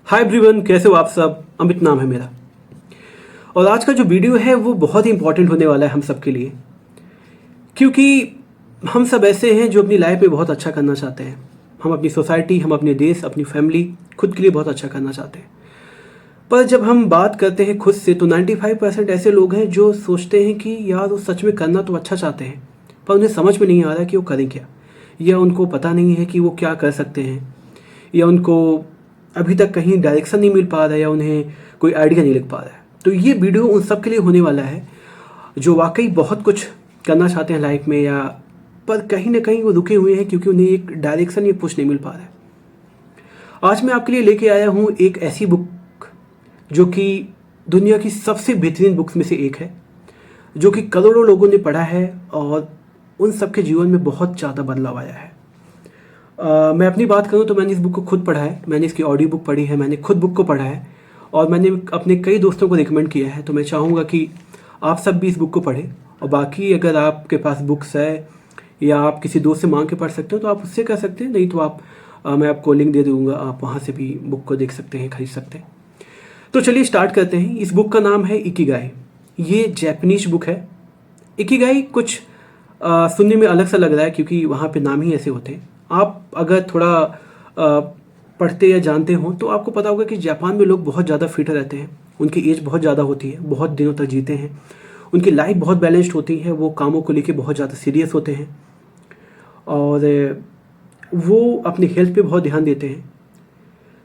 Hi everyone, कैसे हो आप सब। अमित नाम है मेरा। और आज का जो वीडियो है वो बहुत ही इंपॉर्टेंट होने वाला है हम सब के लिए, क्योंकि हम सब ऐसे हैं जो अपनी लाइफ में बहुत अच्छा करना चाहते हैं। हम अपनी सोसाइटी, हम अपने देश, अपनी फैमिली, खुद के लिए बहुत अच्छा करना चाहते हैं। पर जब हम बात करते हैं खुद से तो 95% ऐसे लोग हैं जो सोचते हैं कि यार वो सच में करना तो अच्छा चाहते हैं, पर उन्हें समझ में नहीं आ रहा कि वो करें क्या, या उनको पता नहीं है कि वो क्या कर सकते हैं, या उनको अभी तक कहीं डायरेक्शन नहीं मिल पा रहा है, या उन्हें कोई आइडिया नहीं लग पा रहा है। तो ये वीडियो उन सब के लिए होने वाला है जो वाकई बहुत कुछ करना चाहते हैं लाइफ में, या पर कहीं ना कहीं वो रुके हुए हैं क्योंकि उन्हें एक डायरेक्शन या पुश नहीं मिल पा रहा है। आज मैं आपके लिए लेके आया हूँ एक ऐसी बुक जो कि दुनिया की सबसे बेहतरीन बुक्स में से एक है, जो कि करोड़ों लोगों ने पढ़ा है और उन सबके जीवन में बहुत ज़्यादा बदलाव आया है। मैं अपनी बात करूं तो मैंने इस बुक को खुद पढ़ा है, मैंने इसकी ऑडियो बुक पढ़ी है, मैंने खुद बुक को पढ़ा है और मैंने अपने कई दोस्तों को रिकमेंड किया है। तो मैं चाहूँगा कि आप सब भी इस बुक को पढ़ें, और बाकी अगर आपके पास बुक्स है या आप किसी दोस्त से मांग के पढ़ सकते हो तो आप उससे कर सकते हैं, नहीं तो मैं आपको लिंक दे दूँगा, आप वहाँ से भी बुक को देख सकते हैं, खरीद सकते हैं। तो चलिए स्टार्ट करते हैं। इस बुक का नाम है इकिगाई। ये जैपनीज बुक है। इकिगाई कुछ सुनने में अलग सा लग रहा है क्योंकि वहाँ पे नाम ही ऐसे होते हैं। आप अगर थोड़ा पढ़ते या जानते हो तो आपको पता होगा कि जापान में लोग बहुत ज़्यादा फिट रहते हैं, उनकी एज बहुत ज़्यादा होती है, बहुत दिनों तक जीते हैं, उनकी लाइफ बहुत बैलेंस्ड होती है, वो कामों को लेके बहुत ज़्यादा सीरियस होते हैं और वो अपनी हेल्थ पे बहुत ध्यान देते हैं।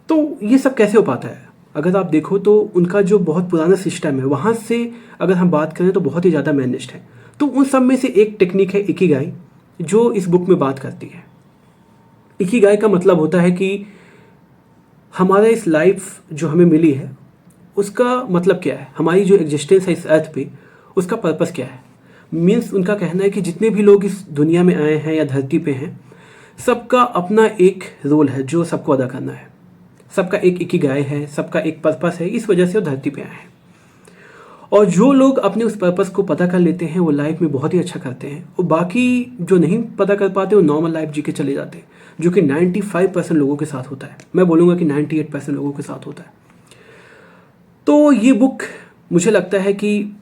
तो ये सब कैसे हो पाता है? अगर आप देखो तो उनका जो बहुत पुराना सिस्टम है वहाँ से अगर हम बात करें तो बहुत ही ज़्यादा मैनेज्ड है। तो उन सब में से एक टेक्निक है इकिगाई, जो इस बुक में बात करती है। इकिगाई का मतलब होता है कि हमारा इस लाइफ जो हमें मिली है उसका मतलब क्या है, हमारी जो एग्जिस्टेंस है इस अर्थ पे उसका पर्पस क्या है। मीन्स उनका कहना है कि जितने भी लोग इस दुनिया में आए हैं या धरती पे हैं, सबका अपना एक रोल है जो सबको अदा करना है, सबका एक इकिगाई है, सबका एक पर्पस है, इस वजह से वो धरती पे आए हैं। और जो लोग अपने उस पर्पस को पता कर लेते हैं वो लाइफ में बहुत ही अच्छा करते हैं, और बाकी जो नहीं पता कर पाते वो नॉर्मल लाइफ जी के चले जाते हैं, जो कि 95% लोगों के साथ होता है। मैं बोलूँगा कि 98% लोगों के साथ होता है। तो ये बुक मुझे लगता है कि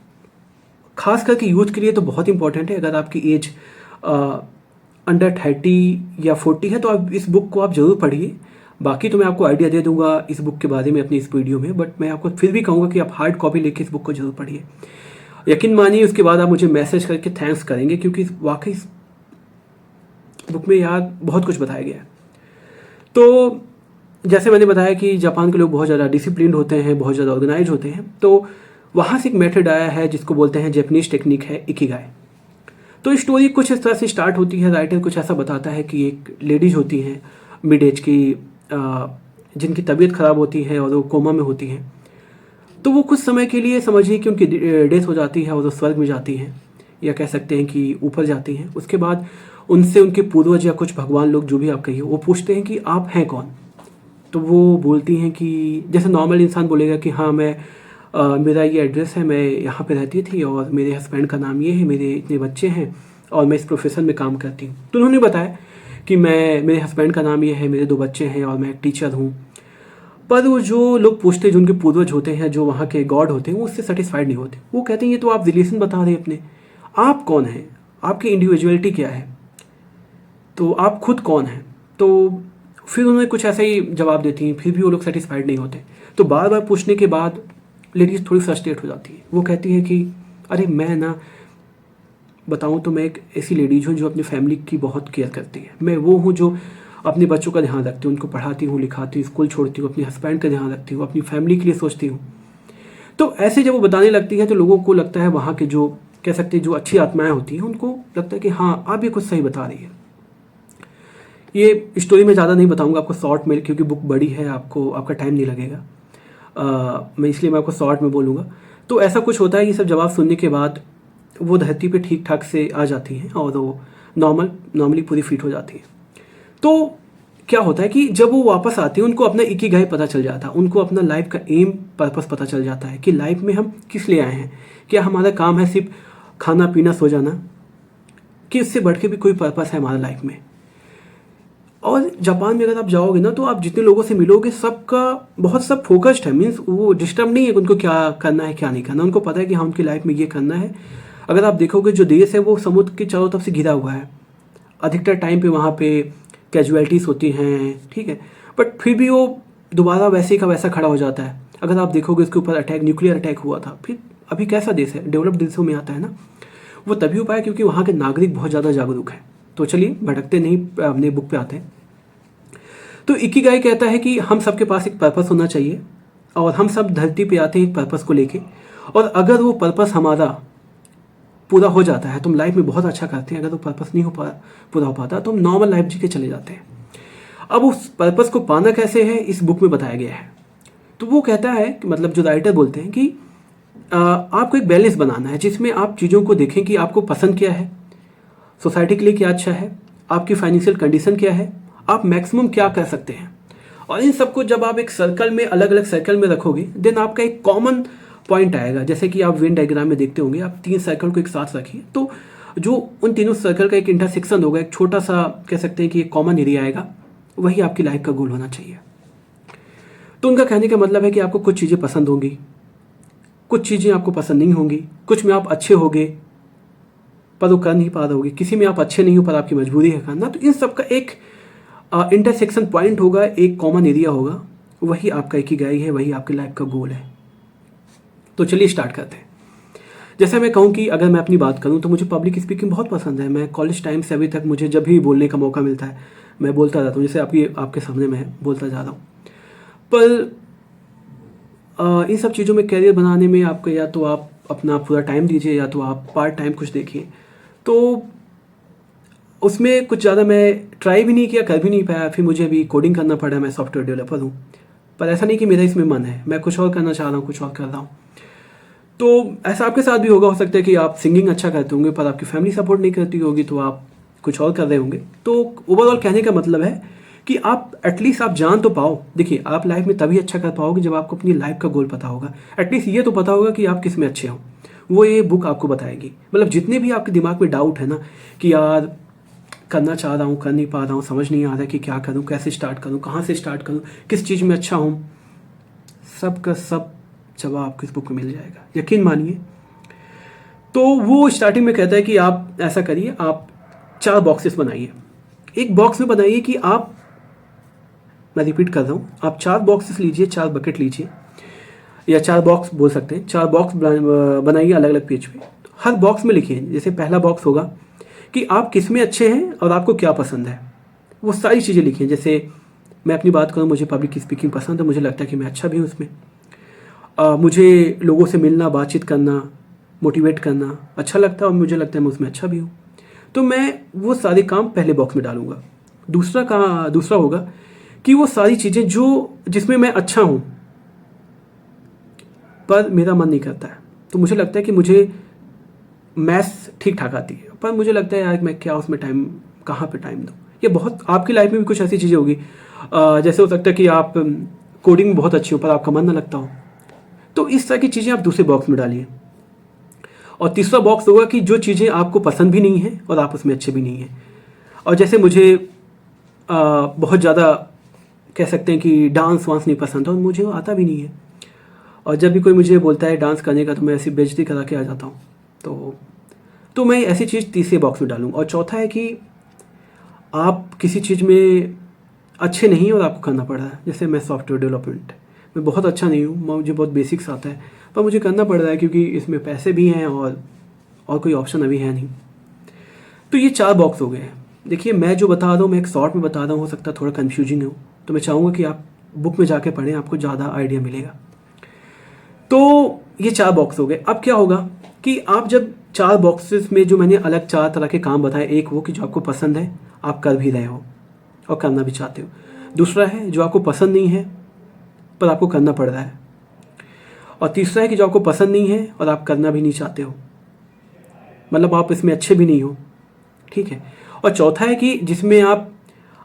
खास करके यूथ के लिए तो बहुत इंपॉर्टेंट है। अगर आपकी एज अंडर 30 या 40 है तो आप इस बुक को आप ज़रूर पढ़िए। बाकी तो मैं आपको आइडिया दे दूंगा इस बुक के बारे में अपनी इस वीडियो में, बट मैं आपको फिर भी कहूँगा कि आप हार्ड कॉपी लेके इस बुक को जरूर पढ़िए। यकीन मानिए उसके बाद आप मुझे मैसेज करके थैंक्स करेंगे, क्योंकि वाकई इस बुक में यार बहुत कुछ बताया गया है। तो जैसे मैंने बताया कि जापान के लोग बहुत ज़्यादा डिसिप्लिन्ड होते हैं, बहुत ज़्यादा ऑर्गेनाइज होते हैं, तो वहाँ से एक मेथड आया है जिसको बोलते हैं जैपनीज टेक्निक है इकिगाई। तो स्टोरी कुछ इस तरह से स्टार्ट होती है। राइटर कुछ ऐसा बताता है कि एक लेडीज होती हैं मिड एज की, जिनकी तबीयत ख़राब होती है और वो कोमा में होती हैं। तो वो कुछ समय के लिए समझिए कि उनकी डेथ हो जाती है और वो स्वर्ग में जाती हैं, या कह सकते हैं कि ऊपर जाती हैं। उसके बाद उनसे उनके पूर्वज या कुछ भगवान लोग, जो भी आप कहिए, वो पूछते हैं कि आप हैं कौन। तो वो बोलती हैं कि जैसे नॉर्मल इंसान बोलेगा कि हाँ मैं मेरा ये एड्रेस है, मैं यहाँ पे रहती थी और मेरे हस्बैंड का नाम ये है, मेरे इतने बच्चे हैं और मैं इस प्रोफेशन में काम करती हूँ। तो उन्होंने बताया कि मेरे हस्बैंड का नाम ये है, मेरे 2 बच्चे हैं और मैं एक टीचर हूँ। पर वो जो लोग पूछते हैं, जो उनके पूर्वज होते हैं, जो वहाँ के गॉड होते हैं, वो उससे सेटिस्फाइड नहीं होते। वो कहते हैं ये तो आप रिलेशन बता रहे हैं अपने, आप कौन हैं, आपकी इंडिविजुअलिटी क्या है, तो आप खुद कौन हैं। तो फिर उन्होंने कुछ ऐसा ही जवाब देती हैं, फिर भी वो लोग सेटिस्फाइड नहीं होते। तो बार बार पूछने के बाद लेडीज थोड़ी फ्रस्ट्रेट हो जाती है। वो कहती है कि अरे मैं ना बताऊं तो मैं एक ऐसी लेडीज हूँ जो अपनी फैमिली की बहुत केयर करती है। मैं वो हूँ जो अपने बच्चों का ध्यान रखती हूँ, उनको पढ़ाती हूँ, लिखाती हूँ, स्कूल छोड़ती हूँ, अपने हस्बैंड का ध्यान रखती हूँ, अपनी फैमिली के लिए सोचती हूँ। तो ऐसे जब वो बताने लगती है तो लोगों को लगता है, वहाँ के जो कह सकते हैं जो अच्छी आत्माएं होती हैं, उनको लगता है कि हाँ आप ये कुछ सही बता रही है। ये स्टोरी में ज़्यादा नहीं बताऊँगा आपको, शॉर्ट में, क्योंकि बुक बड़ी है, आपका टाइम नहीं लगेगा। मैं आपको शॉर्ट में बोलूँगा। तो ऐसा कुछ होता है। ये सब जवाब सुनने के बाद वो धरती पे ठीक ठाक से आ जाती हैं और वो नॉर्मली पूरी फिट हो जाती हैं। तो क्या होता है कि जब वो वापस आती हैं उनको अपना इकिगाई पता चल जाता है, उनको अपना लाइफ का एम पर्पस पता चल जाता है कि लाइफ में हम किस लिए आए हैं। क्या हमारा काम है सिर्फ खाना पीना सो जाना, कि इससे बढ़ के भी कोई पर्पस है हमारा लाइफ में। और जापान में अगर आप जाओगे ना तो आप जितने लोगों से मिलोगे सबका बहुत सब फोकस्ड है, मीन्स वो डिस्टर्ब नहीं है कि उनको क्या करना है क्या नहीं करना, उनको पता है कि हाँ उनकी लाइफ में ये करना है। अगर आप देखोगे जो देश है वो समुद्र के चारों तरफ से घिरा हुआ है, अधिकतर टाइम पे वहाँ पे कैजुअलिटीज़ होती हैं, ठीक है, बट फिर भी वो दोबारा वैसे का वैसा खड़ा हो जाता है। अगर आप देखोगे उसके ऊपर अटैक, न्यूक्लियर अटैक हुआ था, फिर अभी कैसा देश है, डेवलप्ड देशों में आता है ना, वो तभी हो पाया क्योंकि वहाँ के नागरिक बहुत ज़्यादा जागरूक हैं। तो चलिए भटकते नहीं, अपने बुक पे आते हैं। तो इकिगाई कहता है कि हम सबके पास एक पर्पस होना चाहिए और हम सब धरती पे आते हैं एक पर्पस को लेके, और अगर वो पर्पस हमारा पूरा हो जाता है तो हम लाइफ में बहुत अच्छा करते हैं, अगर वो पर्पस नहीं पूरा हो पाता तो हम नॉर्मल लाइफ जी के चले जाते हैं। अब उस पर्पस को पाना कैसे है इस बुक में बताया गया है। तो वो कहता है कि मतलब जो राइटर बोलते हैं कि आपको एक बैलेंस बनाना है जिसमें आप चीज़ों को देखें कि आपको पसंद क्या है, सोसाइटी के लिए क्या अच्छा है, आपकी फाइनेंशियल कंडीशन क्या है, आप मैक्सिमम क्या कर सकते हैं, और इन सबको जब आप एक सर्कल में, अलग अलग सर्कल में रखोगे देन आपका एक कॉमन पॉइंट आएगा। जैसे कि आप वेन डायग्राम में देखते होंगे, आप 3 सर्कल को एक साथ रखिए तो जो उन तीनों सर्कल का एक इंटरसेक्शन होगा, एक छोटा सा कह सकते हैं कि एक कॉमन एरिया आएगा, वही आपकी लाइफ का गोल होना चाहिए। तो उनका कहने का मतलब है कि आपको कुछ चीज़ें पसंद होंगी, कुछ चीज़ें आपको पसंद नहीं होंगी, कुछ में आप अच्छे होगे पर वो कर नहीं पा रहे होगे, किसी में आप अच्छे नहीं हो पर आपकी मजबूरी है करना। तो इन सब का एक इंटरसेक्शन पॉइंट होगा, एक कॉमन एरिया होगा, वही आपका इकिगाई है, वही आपकी लाइफ का गोल है। तो चलिए स्टार्ट करते हैं। जैसे मैं कहूँ कि अगर मैं अपनी बात करूँ तो मुझे पब्लिक स्पीकिंग बहुत पसंद है। मैं कॉलेज टाइम से अभी तक मुझे जब भी बोलने का मौका मिलता है मैं बोलता रहता हूँ, जैसे आपके सामने मैं बोलता जा रहा हूँ। पर इन सब चीज़ों में करियर बनाने में आपको या तो आप अपना पूरा टाइम दीजिए या तो आप पार्ट टाइम कुछ देखिए। तो उसमें कुछ ज़्यादा मैं ट्राई भी नहीं किया, कर भी नहीं पाया, फिर मुझे अभी कोडिंग करना पड़ा। मैं सॉफ्टवेयर डेवलपर हूँ, पर ऐसा नहीं कि मेरा इसमें मन है, मैं कुछ और करना चाह रहा हूँ, कुछ और कर रहा हूँ। तो ऐसा आपके साथ भी होगा, हो सकता है कि आप सिंगिंग अच्छा करते होंगे पर आपकी फैमिली सपोर्ट नहीं करती होगी तो आप कुछ और कर रहे होंगे। तो ओवरऑल कहने का मतलब है कि आप एटलीस्ट आप जान तो पाओ। देखिए आप लाइफ में तभी अच्छा कर पाओगे जब आपको अपनी लाइफ का गोल पता होगा, एटलीस्ट ये तो पता होगा कि आप किस में अच्छे हो, वो ये बुक आपको बताएगी। मतलब जितने भी आपके दिमाग में डाउट है ना कि यार करना चाह रहा हूँ, कर नहीं पा रहा हूँ, समझ नहीं आ रहा है कि क्या करूँ, कैसे स्टार्ट करूँ, कहाँ से स्टार्ट करूँ, किस चीज़ में अच्छा हूँ, सब का सब जवाब आपको इस बुक में मिल जाएगा, यकीन मानिए। तो वो स्टार्टिंग में कहता है कि आप ऐसा करिए, आप 4 बॉक्सेस बनाइए। एक बॉक्स में बनाइए कि आप, मैं रिपीट कर रहा हूँ, आप 4 बॉक्सेस लीजिए, 4 बकेट लीजिए, या 4 बॉक्स बोल सकते हैं, 4 बॉक्स बनाइए अलग अलग पेज पे। हर बॉक्स में लिखिए, जैसे पहला बॉक्स होगा कि आप किस में अच्छे हैं और आपको क्या पसंद है, वो सारी चीज़ें लिखिए। जैसे मैं अपनी बात करूँ, मुझे पब्लिक स्पीकिंग पसंद है, मुझे लगता है कि मैं अच्छा भी हूँ उसमें। मुझे लोगों से मिलना, बातचीत करना, मोटिवेट करना अच्छा लगता है और मुझे लगता है मैं उसमें अच्छा भी हूँ। तो मैं वो सारे काम पहले बॉक्स में डालूंगा। दूसरा होगा कि वो सारी चीज़ें जिसमें मैं अच्छा हूँ पर मेरा मन नहीं करता है, तो मुझे लगता है कि मुझे मैथ्स ठीक ठाक आती है पर मुझे लगता है यार मैं क्या उसमें टाइम, कहाँ पे टाइम दूँ। ये बहुत आपकी लाइफ में भी कुछ ऐसी चीज़ें होगी, जैसे हो सकता है कि आप कोडिंग में बहुत अच्छी हो पर आपका मन ना लगता हो, तो इस तरह की चीज़ें आप दूसरे बॉक्स में डालिए। और तीसरा बॉक्स होगा कि जो चीज़ें आपको पसंद भी नहीं है और आप उसमें अच्छे भी नहीं हैं। और जैसे मुझे बहुत ज़्यादा कह सकते हैं कि डांस वांस नहीं पसंद और मुझे वो आता भी नहीं है, और जब भी कोई मुझे बोलता है डांस करने का तो मैं ऐसी बेइज्जती करा के आ जाता हूँ। तो मैं ऐसी चीज़ तीसरे बॉक्स में डालूँ। और चौथा है कि आप किसी चीज़ में अच्छे नहीं और आपको करना पड़ रहा है। जैसे मैं सॉफ्टवेयर डेवलपमेंट में बहुत अच्छा नहीं हूँ, मुझे बहुत बेसिक्स आता है पर मुझे करना पड़ रहा है क्योंकि इसमें पैसे भी हैं और कोई ऑप्शन अभी है नहीं। तो ये 4 बॉक्स हो गए हैं। देखिए मैं जो बता रहा हूँ, मैं एक शॉर्ट में बता रहा हूँ, हो सकता है थोड़ा कन्फ्यूजिंग हो, तो मैं चाहूँगा कि आप बुक में जाके पढ़ें, आपको ज़्यादा आइडिया मिलेगा। तो ये 4 बॉक्स हो गए। अब क्या होगा कि आप जब 4 बॉक्सेस में जो मैंने अलग 4 तरह के काम बताए, एक वो कि जो आपको पसंद है, आप कर भी रहे हो और करना भी चाहते हो। दूसरा है जो आपको पसंद नहीं है पर आपको करना पड़ रहा है। और तीसरा है कि जो आपको पसंद नहीं है और आप करना भी नहीं चाहते हो, मतलब आप इसमें अच्छे भी नहीं हो, ठीक है। और चौथा है कि जिसमें आप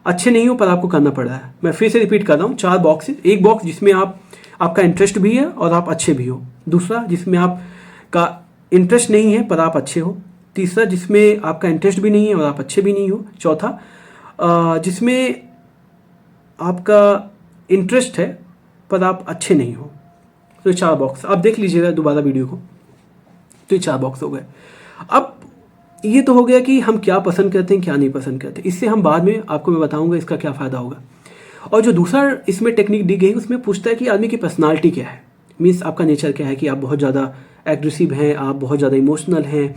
अच्छे नहीं हो पर आपको करना पड़ रहा है। मैं फिर से रिपीट कर रहा हूँ, 4 बॉक्स। एक बॉक्स जिसमें आपका इंटरेस्ट भी है और आप अच्छे भी हो। दूसरा जिसमें आपका इंटरेस्ट नहीं है पर आप अच्छे हो। तीसरा जिसमें आपका इंटरेस्ट भी नहीं है और आप अच्छे भी नहीं हो। चौथा जिसमें आपका इंटरेस्ट है पर आप अच्छे नहीं हो। तो ये 4 बॉक्स आप देख लीजिएगा दोबारा वीडियो को। तो ये 4 बॉक्स हो गए। अब ये तो हो गया कि हम क्या पसंद करते हैं क्या नहीं पसंद करते, इससे हम बाद में आपको मैं बताऊंगा इसका क्या फ़ायदा होगा। और जो दूसरा इसमें टेक्निक दी गई उसमें पूछता है कि आदमी की पर्सनालिटी क्या है, मीन्स आपका नेचर क्या है, कि आप बहुत ज़्यादा एग्रेसिव हैं, आप बहुत ज़्यादा इमोशनल हैं,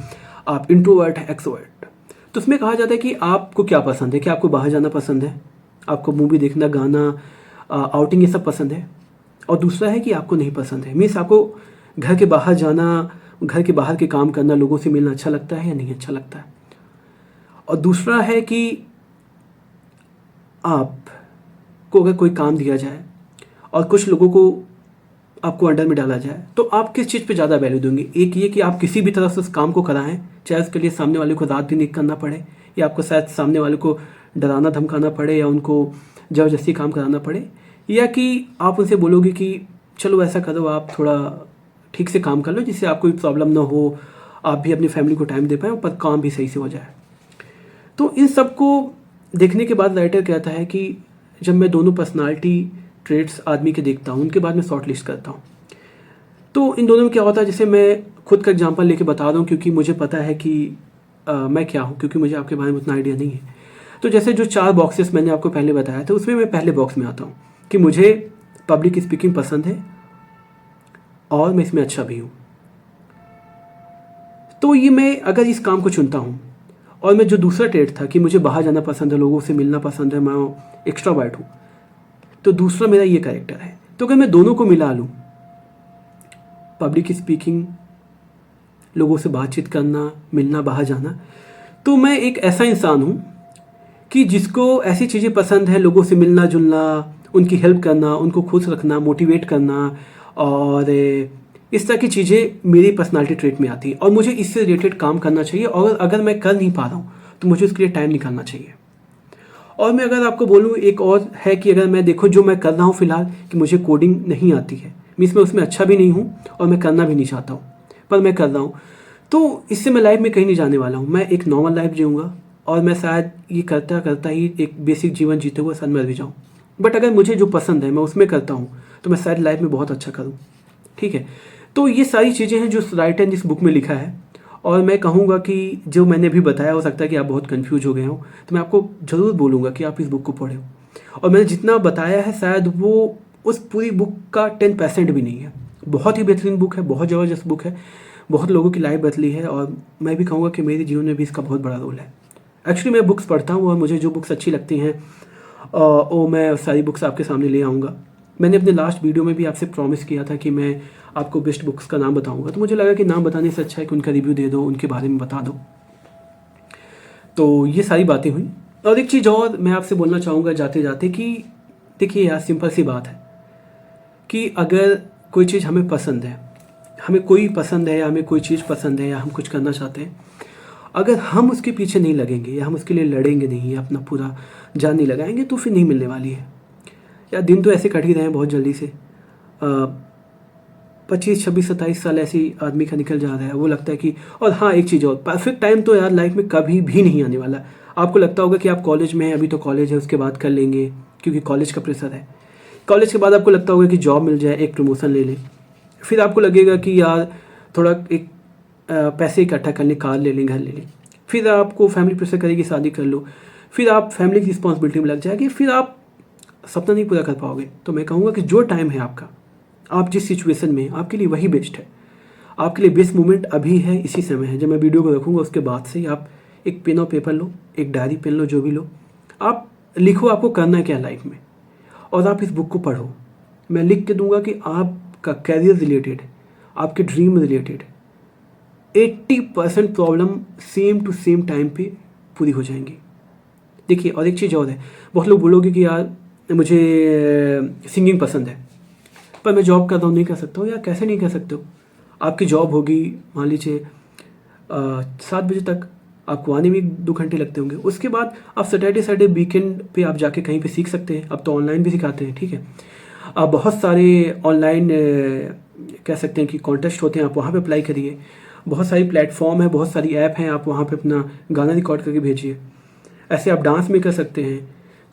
आप इंट्रोवर्ट हैं, एक्सट्रोवर्ट। तो उसमें कहा जाता है कि आपको क्या पसंद है, कि आपको बाहर जाना पसंद है, आपको मूवी देखना, गाना, आउटिंग, ये सब पसंद है। और दूसरा है कि आपको नहीं पसंद है, मीन्स आपको घर के बाहर जाना, घर के बाहर के काम करना, लोगों से मिलना अच्छा लगता है या नहीं अच्छा लगता है। और दूसरा है कि आपको अगर कोई काम दिया जाए और कुछ लोगों को आपको अंडर में डाला जाए तो आप किस चीज़ पे ज़्यादा वैल्यू देंगे। एक ये कि आप किसी भी तरह से उस काम को कराएं, चाहे उसके लिए सामने वाले को रात दिन एक करना पड़े, या आपको शायद सामने वाले को डराना धमकाना पड़े, या उनको ज़बरदस्ती काम कराना पड़े, या कि आप उनसे बोलोगे कि चलो ऐसा करो, आप थोड़ा ठीक से काम कर लो जिससे आपको कोई प्रॉब्लम ना हो, आप भी अपनी फैमिली को टाइम दे पाएँ पर काम भी सही से हो जाए। तो इन सब को देखने के बाद राइटर कहता है कि जब मैं दोनों पर्सनालिटी ट्रेड्स आदमी के देखता हूँ, उनके बाद मैं शॉर्ट लिस्ट करता हूँ। तो इन दोनों में क्या होता है, जैसे मैं खुद का एग्जांपल लेके बता रहा हूँ क्योंकि मुझे पता है कि मैं क्या हूँ, क्योंकि मुझे आपके बारे में उतना आइडिया नहीं है। तो जैसे जो 4 बॉक्सेस मैंने आपको पहले बताया था उसमें मैं पहले बॉक्स में आता हूँ कि मुझे पब्लिक स्पीकिंग पसंद है और मैं इसमें अच्छा भी हूँ। तो ये मैं अगर इस काम को चुनता हूँ, और मैं जो दूसरा ट्रेड था कि मुझे बाहर जाना पसंद है, लोगों से मिलना पसंद है, मैं एक्स्ट्रावर्ट हूँ, तो दूसरा मेरा ये कैरेक्टर है। तो अगर मैं दोनों को मिला लूँ, पब्लिक स्पीकिंग, लोगों से बातचीत करना, मिलना, बाहर जाना, तो मैं एक ऐसा इंसान हूँ कि जिसको ऐसी चीज़ें पसंद है, लोगों से मिलना जुलना, उनकी हेल्प करना, उनको खुश रखना, मोटिवेट करना, और इस तरह की चीज़ें मेरी पर्सनालिटी ट्रेट में आती है और मुझे इससे रिलेटेड काम करना चाहिए। और अगर मैं कर नहीं पा रहा हूँ तो मुझे उसके लिए टाइम निकालना चाहिए। और मैं अगर आपको बोलूँ एक और है कि अगर मैं देखो जो मैं कर रहा हूँ फ़िलहाल कि मुझे कोडिंग नहीं आती है, मीन्स मैं उसमें अच्छा भी नहीं हूँ और मैं करना भी नहीं चाहता हूँ, पर मैं कर रहा हूँ, तो इससे मैं लाइफ में कहीं नहीं जाने वाला हूँ। मैं एक नॉर्मल लाइफ जीऊँगा और मैं शायद ये करता करता ही एक बेसिक जीवन जीते हुए शायद मर भी जाऊँ। बट अगर मुझे जो पसंद है मैं उसमें करता हूँ तो मैं शायद लाइफ में बहुत अच्छा करूँ। ठीक है, तो ये सारी चीज़ें हैं जो राइटर ने इस बुक में लिखा है। और मैं कहूँगा कि जो मैंने अभी बताया, हो सकता है कि आप बहुत कंफ्यूज हो गए हो, तो मैं आपको ज़रूर बोलूँगा कि आप इस बुक को पढ़ो। और मैंने जितना बताया है शायद वो उस पूरी बुक का 10% भी नहीं है। बहुत ही बेहतरीन बुक है, बहुत ज़बरदस्त बुक है, बहुत लोगों की लाइफ बदली है, और मैं भी कहूँगा कि मेरे जीवन में भी इसका बहुत बड़ा रोल है। एक्चुअली मैं बुक्स पढ़ता हूँ और मुझे जो बुक्स अच्छी लगती हैं वो मैं सारी बुक्स आपके सामने ले आऊँगा। मैंने अपने लास्ट वीडियो में भी आपसे प्रॉमिस किया था कि मैं आपको बेस्ट बुक्स का नाम बताऊंगा, तो मुझे लगा कि नाम बताने से अच्छा है कि उनका रिव्यू दे दो, उनके बारे में बता दो। तो ये सारी बातें हुई। और एक चीज़ और मैं आपसे बोलना चाहूँगा जाते जाते कि देखिए यार, सिंपल सी बात है कि अगर कोई चीज़ हमें पसंद है, हमें कोई पसंद है या हमें कोई चीज़ पसंद है या हम कुछ करना चाहते हैं, अगर हम उसके पीछे नहीं लगेंगे या हम उसके लिए लड़ेंगे नहीं या अपना पूरा जान नहीं लगाएंगे तो फिर नहीं मिलने वाली है। या दिन तो ऐसे कट ही रहे हैं बहुत जल्दी से, 25, 26, 27 साल ऐसे ही आदमी का निकल जा रहा है। वो लगता है कि, और हाँ एक चीज़ और, परफेक्ट टाइम तो यार लाइफ में कभी भी नहीं आने वाला। आपको लगता होगा कि आप कॉलेज में हैं, अभी तो कॉलेज है, उसके बाद कर लेंगे क्योंकि कॉलेज का प्रेशर है। कॉलेज के बाद आपको लगता होगा कि जॉब मिल जाए, एक प्रमोशन ले लें, फिर आपको लगेगा कि यार थोड़ा एक पैसे इकट्ठा कर लें, कार ले लें, घर ले लें, फिर आपको फैमिली प्रेशर करेगी शादी कर लो, फिर आप फैमिली की रिस्पॉन्सिबिलिटी में लग जाएगी, फिर आप सपना नहीं पूरा कर पाओगे। तो मैं कहूँगा कि जो टाइम है आपका, आप जिस सिचुएशन में, आपके लिए वही बेस्ट है। आपके लिए बेस्ट मोमेंट अभी है, इसी समय है। जब मैं वीडियो को रखूँगा उसके बाद से ही आप एक पेन और पेपर लो, एक डायरी पेन लो, जो भी लो, आप लिखो आपको करना क्या लाइफ में, और आप इस बुक को पढ़ो। मैं लिख के दूंगा कि आपका कैरियर रिलेटेड, आपके dream related 80% problem same to same time पे पूरी हो जाएंगी। देखिए, और एक चीज़ और है, बहुत लोग बोलोगे कि यार मुझे सिंगिंग पसंद है पर मैं जॉब कर रहा हूँ, नहीं कर सकता हूँ। यार कैसे नहीं कर सकते हो? आपकी जॉब होगी मान लीजिए 7 बजे तक, आपको आने में 2 घंटे लगते होंगे। उसके बाद आप सैटरडे संडे वीकेंड पे आप जाके कहीं पे सीख सकते हैं। अब तो ऑनलाइन भी सिखाते हैं, ठीक है। आप बहुत सारे ऑनलाइन कह सकते हैं कि कॉन्टेस्ट होते हैं, आप वहाँ पे अप्लाई करिए। बहुत सारी प्लेटफॉर्म है, बहुत सारी ऐप हैं, आप वहाँ पे अपना गाना रिकॉर्ड करके भेजिए। ऐसे आप डांस में कर सकते हैं।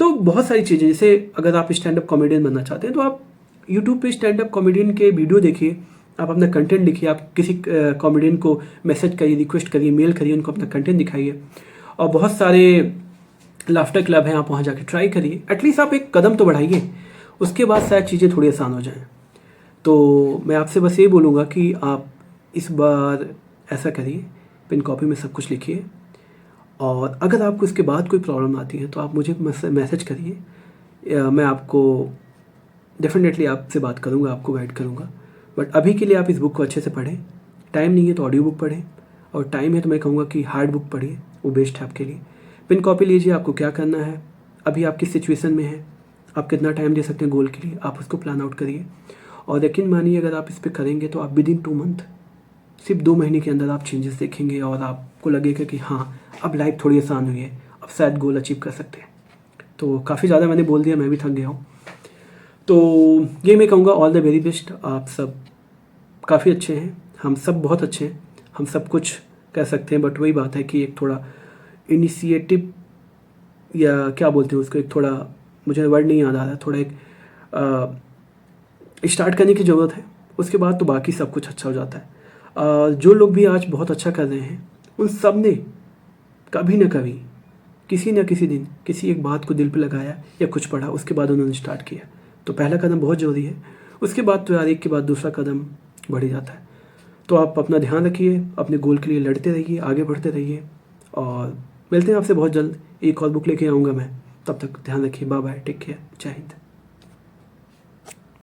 तो बहुत सारी चीज़ें, जैसे अगर आप स्टैंड अप कॉमेडियन बनना चाहते हैं तो आप यूट्यूब पे स्टैंड अप कॉमेडियन के वीडियो देखिए, आप अपना कंटेंट लिखिए, आप किसी कॉमेडियन को मैसेज करिए, रिक्वेस्ट करिए, मेल करिए, उनको अपना कंटेंट दिखाइए। और बहुत सारे लाफ्टर क्लब हैं, आप वहाँ जाके ट्राई करिए, एटलीस्ट आप एक कदम तो बढ़ाइए, उसके बाद शायद चीज़ें थोड़ी आसान हो जाएं। तो मैं आपसे बस ये बोलूँगा कि आप इस बार ऐसा करिए, पेन कॉपी में सब कुछ लिखिए, और अगर आपको इसके बाद कोई प्रॉब्लम आती है तो आप मुझे मैसेज करिए, मैं आपको डेफिनेटली आपसे बात करूँगा, आपको गाइड करूँगा। बट अभी के लिए आप इस बुक को अच्छे से पढ़ें, टाइम नहीं है तो ऑडियो बुक पढ़ें, और टाइम है तो मैं कहूँगा कि हार्ड बुक पढ़िए, वो बेस्ट है आपके लिए। पेन कॉपी लीजिए, आपको क्या करना है, अभी आप किस सिचुएशन में हैं, आप कितना टाइम दे सकते हैं गोल के लिए, आप उसको प्लान आउट करिए। और यकीन मानिए अगर आप इस पर करेंगे तो आप विदिन 2 मंथ, सिर्फ 2 महीने के अंदर आप चेंजेस देखेंगे, और आपको लगेगा कि हाँ अब लाइफ थोड़ी आसान हुई है, अब शायद गोल अचीव कर सकते हैं। तो काफ़ी ज़्यादा मैंने बोल दिया, मैं भी थक गया हूँ। तो ये मैं कहूँगा ऑल द वेरी बेस्ट। आप सब काफ़ी अच्छे हैं, हम सब बहुत अच्छे हैं, हम सब कुछ कह सकते हैं। बट वही बात है कि एक थोड़ा इनिशिएटिव, या क्या बोलते हैं उसको, एक थोड़ा मुझे वर्ड नहीं याद आ रहा, थोड़ा एक स्टार्ट करने की ज़रूरत है, उसके बाद तो बाकी सब कुछ अच्छा हो जाता है। जो लोग भी आज बहुत अच्छा कर रहे हैं उन सब ने कभी ना कभी, किसी न किसी दिन, किसी एक बात को दिल पे लगाया या कुछ पढ़ा, उसके बाद उन्होंने स्टार्ट किया। तो पहला कदम बहुत ज़रूरी है, उसके बाद तो यार एक के बाद दूसरा कदम बढ़ ही जाता है। तो आप अपना ध्यान रखिए, अपने गोल के लिए लड़ते रहिए, आगे बढ़ते रहिए, और मिलते हैं आपसे बहुत जल्द। एक और बुक लेके आऊँगा मैं, तब तक ध्यान रखिए, बाय बाय, टेक केयर, जय हिंद।